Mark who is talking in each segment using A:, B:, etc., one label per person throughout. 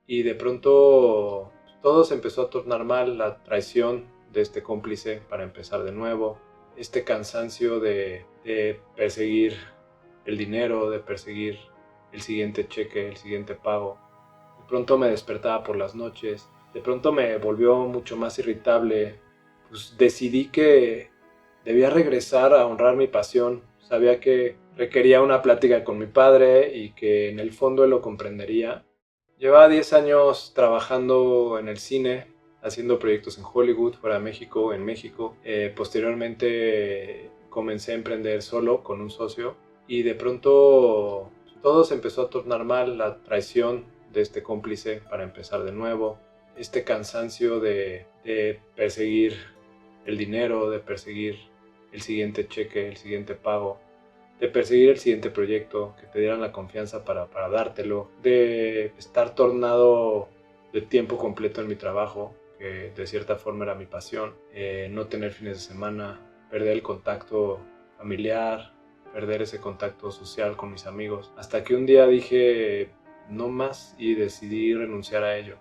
A: Y de pronto todo se empezó a tornar mal, la traición de este cómplice para empezar de nuevo, este cansancio de perseguir el dinero, de perseguir el siguiente cheque, el siguiente pago. De pronto me despertaba por las noches, de pronto me volvió mucho más irritable. Pues decidí que debía regresar a honrar mi pasión. Sabía que requería una plática con mi padre y que en el fondo él lo comprendería. Llevaba 10 años trabajando en el cine, haciendo proyectos en Hollywood, fuera de México, en México. Posteriormente comencé a emprender solo con un socio y de pronto todo se empezó a tornar mal, la traición de este cómplice para empezar de nuevo, este cansancio de perseguir el dinero, de perseguir el siguiente cheque, el siguiente pago, de perseguir el siguiente proyecto, que te dieran la confianza para dártelo, de estar tornado de tiempo completo en mi trabajo, que de cierta forma era mi pasión, no tener fines de semana, perder el contacto familiar, perder ese contacto social con mis amigos, hasta que un día dije no más y decidí renunciar a ello.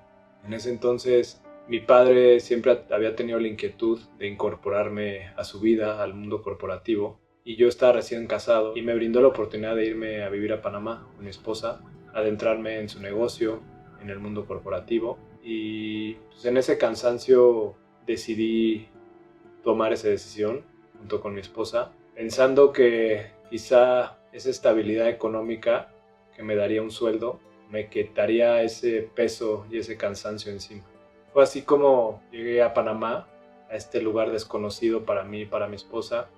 A: En ese entonces mi padre siempre había tenido la inquietud de incorporarme a su vida, al mundo corporativo, y yo estaba recién casado y me brindó la oportunidad de irme a vivir a Panamá con mi esposa, adentrarme en su negocio, en el mundo corporativo, y pues en ese cansancio decidí tomar esa decisión junto con mi esposa, pensando que quizá esa estabilidad económica que me daría un sueldo me quitaría ese peso y ese cansancio encima. Fue así como llegué a Panamá, a este lugar desconocido para mí y para mi esposa,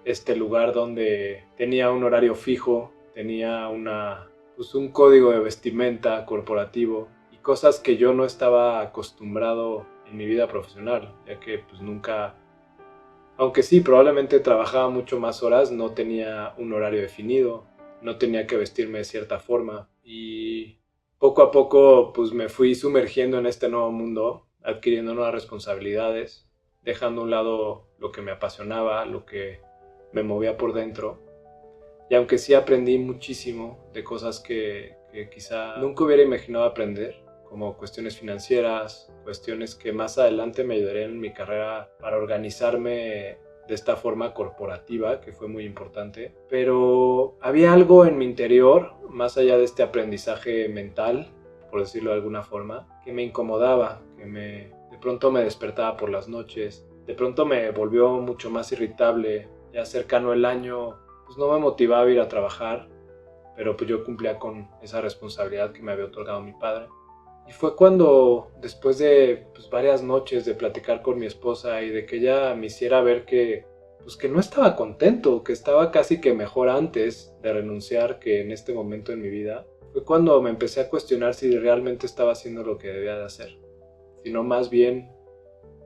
A: este lugar donde tenía un horario fijo, tenía un código de vestimenta corporativo y cosas que yo no estaba acostumbrado en mi vida profesional, ya que pues nunca, aunque sí, probablemente trabajaba mucho más horas, no tenía un horario definido, no tenía que vestirme de cierta forma y poco a poco pues me fui sumergiendo en este nuevo mundo, adquiriendo nuevas responsabilidades, dejando a un lado lo que me apasionaba, lo que me movía por dentro. Y aunque sí aprendí muchísimo de cosas que quizá nunca hubiera imaginado aprender, como cuestiones financieras, cuestiones que más adelante me ayudarían en mi carrera para organizarme de esta forma corporativa, que fue muy importante. Pero había algo en mi interior, más allá de este aprendizaje mental, por decirlo de alguna forma, que me incomodaba, de pronto me despertaba por las noches, de pronto me volvió mucho más irritable. Ya cercano el año, pues no me motivaba a ir a trabajar, pero pues yo cumplía con esa responsabilidad que me había otorgado mi padre. Y fue cuando, después de pues, varias noches de platicar con mi esposa y de que ella me hiciera ver pues, que no estaba contento, que estaba casi que mejor antes de renunciar que en este momento en mi vida, fue cuando me empecé a cuestionar si realmente estaba haciendo lo que debía de hacer, sino más bien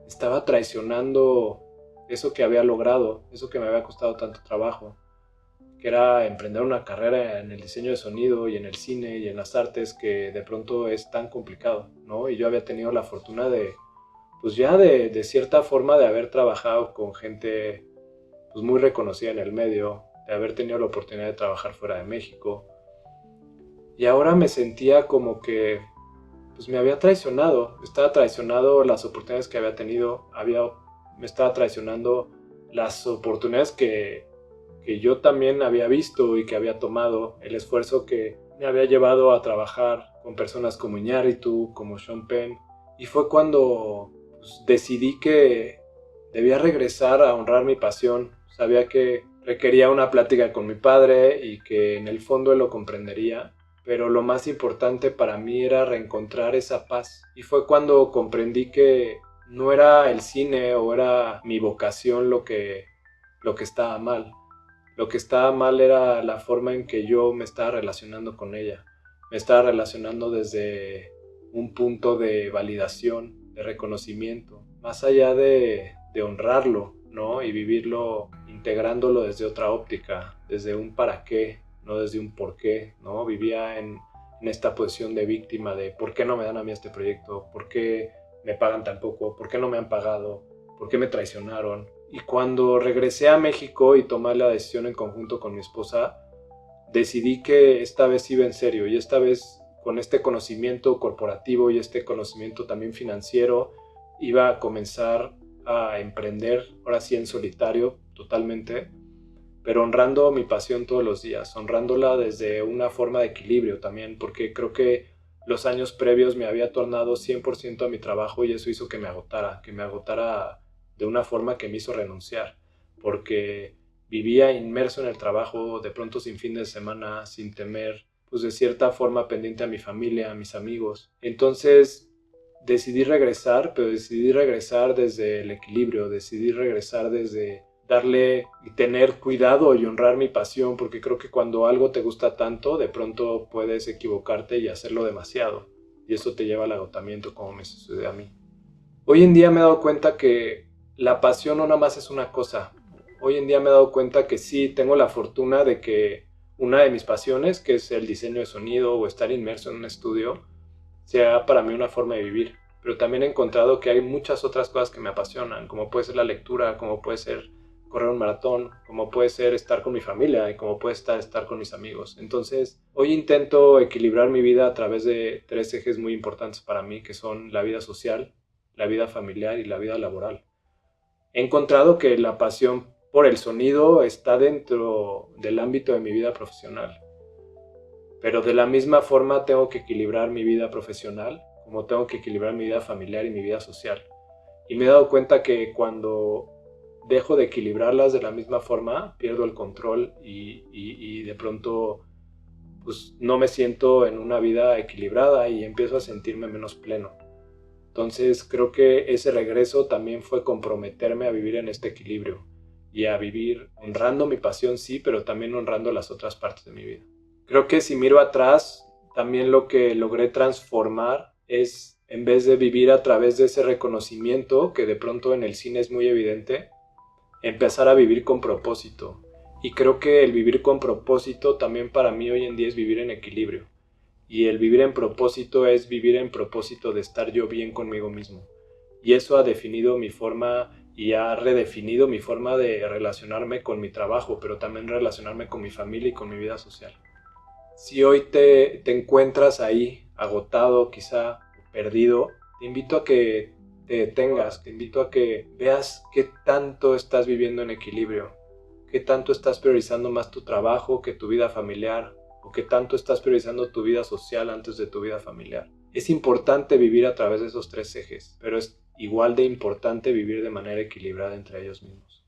A: estaba traicionando eso que había logrado, eso que me había costado tanto trabajo, que era emprender una carrera en el diseño de sonido y en el cine y en las artes que de pronto es tan complicado, ¿no? Y yo había tenido la fortuna pues ya de cierta forma de haber trabajado con gente pues muy reconocida en el medio, de haber tenido la oportunidad de trabajar fuera de México. Y ahora me sentía como que pues me había traicionado, estaba traicionado las oportunidades que había tenido, me estaba traicionando las oportunidades que yo también había visto y que había tomado, el esfuerzo que me había llevado a trabajar con personas como Iñárritu, como Sean Penn, y fue cuando pues, decidí que debía regresar a honrar mi pasión. Sabía que requería una plática con mi padre y que en el fondo él lo comprendería, pero lo más importante para mí era reencontrar esa paz. Y fue cuando comprendí que no era el cine o era mi vocación lo que estaba mal. Lo que estaba mal era la forma en que yo me estaba relacionando con ella. Me estaba relacionando desde un punto de validación, de reconocimiento, más allá de honrarlo, ¿no? Y vivirlo integrándolo desde otra óptica, desde un para qué, no desde un por qué, ¿no? Vivía en esta posición de víctima de por qué no me dan a mí este proyecto, por qué me pagan tan poco, por qué no me han pagado, por qué me traicionaron. Y cuando regresé a México y tomé la decisión en conjunto con mi esposa, decidí que esta vez iba en serio y esta vez con este conocimiento corporativo y este conocimiento también financiero, iba a comenzar a emprender, ahora sí en solitario, totalmente, pero honrando mi pasión todos los días, honrándola desde una forma de equilibrio también, porque creo que los años previos me había tornado 100% a mi trabajo y eso hizo que me agotara de una forma que me hizo renunciar, porque vivía inmerso en el trabajo, de pronto sin fin de semana, sin temer, pues de cierta forma pendiente a mi familia, a mis amigos. Entonces decidí regresar, pero decidí regresar desde el equilibrio, decidí regresar desde darle y tener cuidado y honrar mi pasión, porque creo que cuando algo te gusta tanto, de pronto puedes equivocarte y hacerlo demasiado, y eso te lleva al agotamiento, como me sucedió a mí. Hoy en día me he dado cuenta que la pasión no nada más es una cosa. Hoy en día me he dado cuenta que sí, tengo la fortuna de que una de mis pasiones, que es el diseño de sonido o estar inmerso en un estudio, sea para mí una forma de vivir. Pero también he encontrado que hay muchas otras cosas que me apasionan, como puede ser la lectura, como puede ser correr un maratón, como puede ser estar con mi familia y como puede estar con mis amigos. Entonces, hoy intento equilibrar mi vida a través de 3 ejes muy importantes para mí, que son la vida social, la vida familiar y la vida laboral. He encontrado que la pasión por el sonido está dentro del ámbito de mi vida profesional, pero de la misma forma tengo que equilibrar mi vida profesional como tengo que equilibrar mi vida familiar y mi vida social. Y me he dado cuenta que cuando dejo de equilibrarlas de la misma forma, pierdo el control y de pronto pues no me siento en una vida equilibrada y empiezo a sentirme menos pleno. Entonces creo que ese regreso también fue comprometerme a vivir en este equilibrio y a vivir honrando mi pasión, sí, pero también honrando las otras partes de mi vida. Creo que si miro atrás, también lo que logré transformar es, en vez de vivir a través de ese reconocimiento, que de pronto en el cine es muy evidente, empezar a vivir con propósito. Y creo que el vivir con propósito también para mí hoy en día es vivir en equilibrio. Y el vivir en propósito es vivir en propósito de estar yo bien conmigo mismo. Y eso ha definido mi forma y ha redefinido mi forma de relacionarme con mi trabajo, pero también relacionarme con mi familia y con mi vida social. Si hoy te encuentras ahí, agotado, quizá perdido, te invito a que te detengas, te invito a que veas qué tanto estás viviendo en equilibrio, qué tanto estás priorizando más tu trabajo que tu vida familiar, o qué tanto estás priorizando tu vida social antes de tu vida familiar. Es importante vivir a través de esos 3 ejes, pero es igual de importante vivir de manera equilibrada entre ellos mismos.